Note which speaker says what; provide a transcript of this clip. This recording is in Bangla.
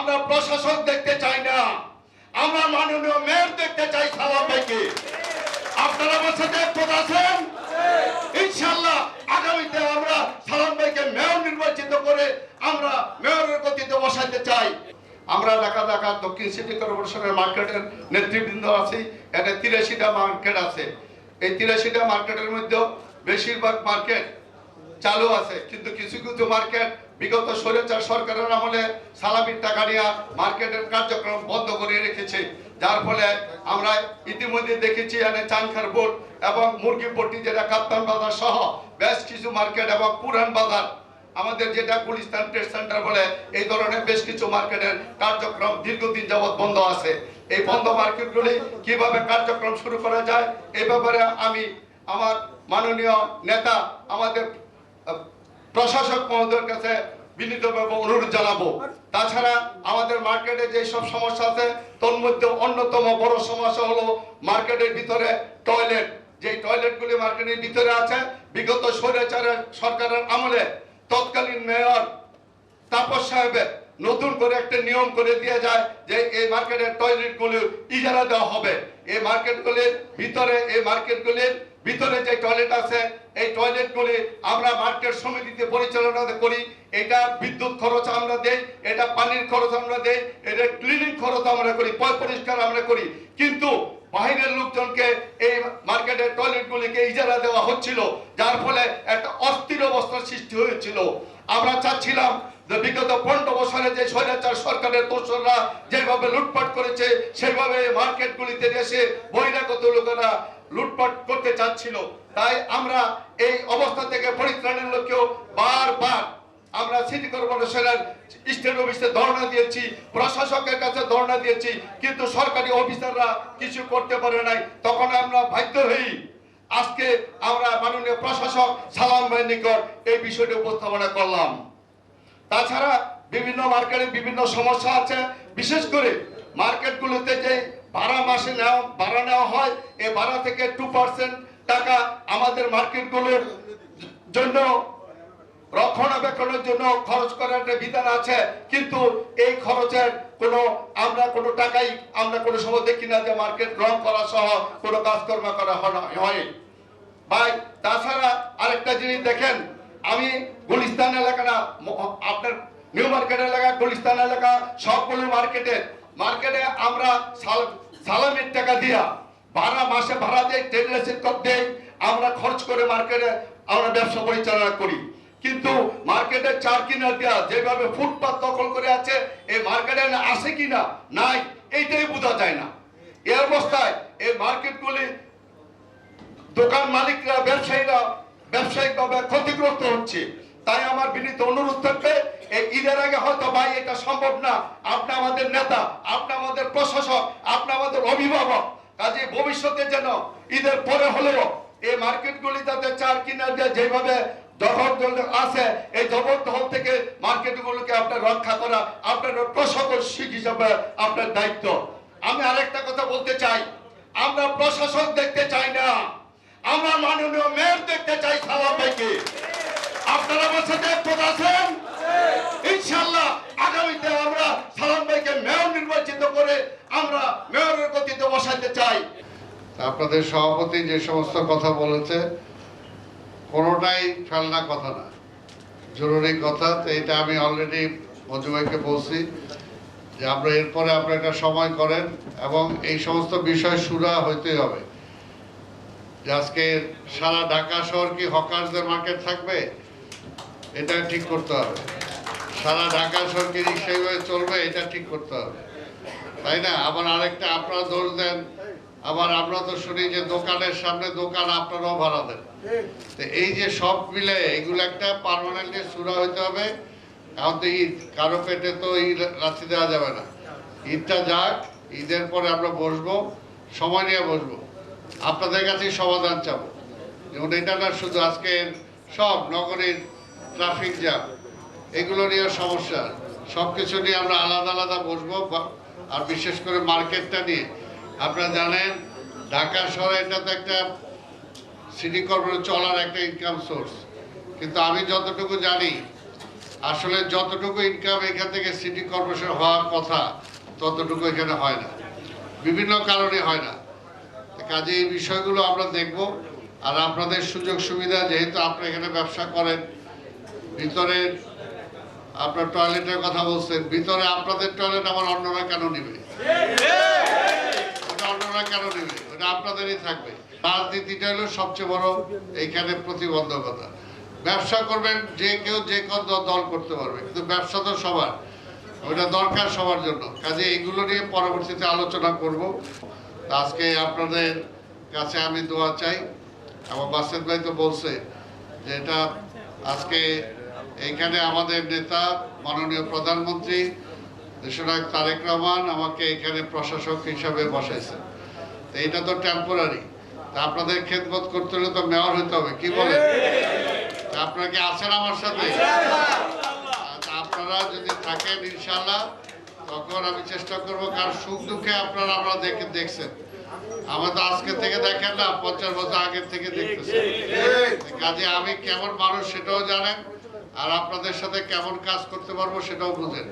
Speaker 1: আমরা প্রশাসক দেখতে চাই না, আমরা মাননীয় মেয়র দেখতে চাই সালাম ভাইকে। আপনারা আমার সাথে একমত আছেন? ইনশাআল্লাহ আগামীতে আমরা সালাম ভাইকে মেয়র নির্বাচিত করে আমরা মেয়রের গতিতে বসাইতে চাই। আমরা ঢাকা দক্ষিণ সিটি কর্পোরেশনের মার্কেটের নেতৃবৃন্দ আছি। এখানে 83টা মার্কেট আছে। এই 83টা মার্কেটের মধ্যে বেশিরভাগ মার্কেট চালু আছে, কিন্তু কিছু কিছু মার্কেট বিগত স্বৈরাচার সরকারের আমলে সালামির টাকা নিয়ে মার্কেটের কার্যক্রম বন্ধ করে রেখেছে, যার ফলে আমরা ইতিমধ্যে দেখেছি এখানে চানখার বোর্ড এবং মুরগিপট্টি যেটা কাপ্তান বাজার সহ বেশ কিছু মার্কেট এবং পুরান বাজার আমাদের যেটা গুলিস্তান ট্রেড সেন্টার বলে এই ধরনের বেশ কিছু মার্কেটের কার্যক্রম দীর্ঘদিন যাবৎ বন্ধ আছে। এই বন্ধ মার্কেটগুলি কিভাবে কার্যক্রম শুরু করা যায় এই ব্যাপারে আমি আমার মাননীয় নেতা আমাদের প্রশাসক মহোদয়ের কাছে বিনীতভাবে অনুরোধ জানাবো। তাছাড়া আমাদের মার্কেটে যে সব সমস্যা আছে তোর মধ্যে অন্যতম বড় সমস্যা হলো মার্কেটের ভিতরে টয়লেট। যে টয়লেটগুলি মার্কেটের ভিতরে আছে বিগত স্বৈরাচারের সরকারের আমলে তৎকালীন মেয়র তাপস সাহেবের নতুন করে একটা নিয়ম করে দিয়ে যায় যে এই মার্কেটের টয়লেটগুলি ইজারা দেওয়া হবে। এই মার্কেটগুলির ভিতরে যে টয়লেট আছে এই টয়লেটগুলি আমরা মার্কেট সমিতিতে পরিচালনা করি। এটা বিদ্যুৎ খরচ আমরা দেই, এটা পানির খরচ আমরা দেই, এটা ক্লিনিং খরচ আমরা করি, পরিষ্কার আমরা করি, কিন্তু বাইরের লোকজনকে এই মার্কেটের টয়লেটগুলিকে ইজারা দেওয়া হচ্ছিল, যার ফলে একটা অস্থির অবস্থার সৃষ্টি হয়েছিল। আমরা চাচ্ছিলাম যে বিগত 15 বছরে যে স্বৈরাচার সরকারের দোসররা যেভাবে লুটপাট করেছে সেইভাবে মার্কেটগুলিতে এসে বহিরাগত লোকেরা লুটপাট করতে চাচ্ছিল। তাই আমরা এই অবস্থা থেকে পরিত্রাণের লক্ষ্যেও বারবার আমরা সিটি কর্পোরেশনের স্টেট অফিসে ধর্ণা দিয়েছি, প্রশাসকের কাছে ধর্ণা দিয়েছি, কিন্তু সরকারি অফিসাররা কিছু করতে পারে নাই। তখন আমরা বাধ্য হই আজকে আমরা মাননীয় প্রশাসক সালাম ভাইয়ের নিকট এই বিষয়টি উপস্থাপনা করলাম। তাছাড়া বিভিন্ন মার্কেটে বিভিন্ন সমস্যা আছে, বিশেষ করে মার্কেটগুলোতে যে মাসে ভাড়া নেওয়া হয় এই ভাড়া থেকে 2% টাকা আমাদের মার্কেটগুলোর জন্য রক্ষণাবেক্ষণের জন্য খরচ করার একটা বিধান আছে, কিন্তু এই খরচের আমরা কোনো টাকাই আমরা কোনো সময় দেখি না যে মার্কেট রং করা সহ কোনো কাজকর্ম করা হয় ভাই। তাছাড়া আরেকটা জিনিস দেখেন, আমি গুলিস্তান এলাকা না আপনার নিউ মার্কেট এলাকা গুলিস্তান এলাকা সবগুলো মার্কেটে আমরা সালামের টাকা দিয়া মাসে ভাড়া দেই, ট্রেড লাইসেন্স দেই, আমরা খরচ করে মার্কেটে আমরা ব্যবসা পরিচালনা করি, কিন্তু মার্কেটের চার কিনার দেওয়া যেভাবে ফুটপাত দখল করে আছে এই মার্কেটে আসে কিনা নাই এইটাই বোঝা যায় না। এই অবস্থায় এই মার্কেটগুলি দোকান মালিকরা ব্যবসায়িকভাবে ক্ষতিগ্রস্ত হচ্ছে। তাই আমার বিনীত অনুরোধ থাকবে এই ঈদের আগে হয়তো ভাই এটা সম্ভব না, আপনি আমাদের নেতা, আপনি আমাদের প্রশাসক, আপনি আমাদের অভিভাবক, কাজে ভবিষ্যতে যেন ঈদের পরে হলেও এই মার্কেটগুলি যাতে চার কিনার দিয়ে যেভাবে জবরদখল আছে এই জবরদখল থেকে মার্কেটগুলোকে আপনার রক্ষা করা আপনার প্রশাসক হিসাবে আপনার দায়িত্ব। আমি আরেকটা কথা বলতে চাই, আমরা প্রশাসক দেখতে চাই না, আমরা মাননীয় মেয়র দেখতে চাই সালাম ভাইকে। আপনারা আমার সাথে একমত আছেন? ইনশাআল্লাহ আগামীতে আমরা সালাম ভাইকে মেয়র নির্বাচিত করে আমরা মেয়রের গতিতে বসাইতে চাই।
Speaker 2: আপনাদের সভাপতি যে সমস্ত কথা বলেছে কোনোটাই ফেলনা কথা না, জরুরি কথা। তো এটা আমি অলরেডি মঞ্জু ভাইকে বলছি যে আমরা এরপরে আপনারা একটা সময় করেন এবং এই সমস্ত বিষয় শুরা হইতেই হবে। যে আজকে সারা ঢাকা শহর কি হকারদের মার্কেট থাকবে এটা ঠিক করতে হবে, সারা ঢাকা শহর কি সেইভাবে চলবে এটা ঠিক করতে হবে, তাই না? আবার আরেকটা আপনারা দোষ দেন, আবার আমরা তো শুনি যে দোকানের সামনে দোকান আপনারাও ভাড়া দেন। তো এই যে সব মিলে এগুলো একটা পার্মানেন্টলি শুরু হইতে হবে। এখন তো ঈদ, কারো পেটে তো ঈদ রাখতে দেওয়া যাবে না। ঈদটা যাক, ঈদের পরে আমরা বসবো, সময় নিয়ে বসবো, আপনাদের কাছেই সমাধান চাবো। যেমন এটা না শুধু আজকে সব নগরীর ট্রাফিক জ্যাম এগুলো নিয়ে সমস্যা, সব কিছু নিয়ে আমরা আলাদা আলাদা বসবো। আর বিশেষ করে মার্কেটটা নিয়ে আপনারা জানেন ঢাকা শহরে এটা তো একটা সিটি কর্পোরেশন চলার একটা ইনকাম সোর্স, কিন্তু আমি যতটুকু জানি আসলে যতটুকু ইনকাম এখান থেকে সিটি কর্পোরেশন হওয়ার কথা ততটুকু এখানে হয় না, বিভিন্ন কারণে হয় না। কাজে এই বিষয়গুলো আমরা দেখব। আর আপনাদের সুযোগ সুবিধা, যেহেতু আপনারা এখানে ব্যবসা করেন, ভিতরে আপনার টয়লেটের কথা বলছেন, ভিতরে আপনাদের টয়লেট আমার অন্যরা কেন নেবে? ওটা অন্যরা কেন নেবে? ওটা আপনাদেরই থাকবে। রাজনীতিটা হলো সবচেয়ে বড় এইখানে প্রতিবন্ধকতা। ব্যবসা করবেন যে কেউ যে কোন দল করতে পারবে, কিন্তু ব্যবসা তো সবার, ওটা দরকার সবার জন্য। কাজে এগুলো নিয়ে পরবর্তীতে আলোচনা করব। আজকে আপনাদের কাছে আমি দোয়া চাই। আমার বাসেদ ভাই তো বলছে যে এটা আজকে এইখানে আমাদের নেতা মাননীয় প্রধানমন্ত্রী দেশনায়ক তারেক রহমান আমাকে এখানে প্রশাসক হিসাবে বসাইছে। তো এটা তো টেম্পোরারি। তা আপনাদের খেদমত করতে হলে তো মেয়র হইতে হবে, কি বলেন? আপনারা কি আছেন আমার সাথে? আপনারা যদি থাকেন ইনশাল্লাহ, তখন আমি চেষ্টা করবো। কারণ সুখ দুঃখে আপনারা আমরা দেখছেন, আমরা তো আজকে থেকে দেখেন না, 50 বছর আগের থেকে দেখতেছেন। কাজে আমি কেমন মানুষ সেটাও জানেন, আর আপনাদের সাথে কেমন কাজ করতে পারবো সেটাও বুঝেন।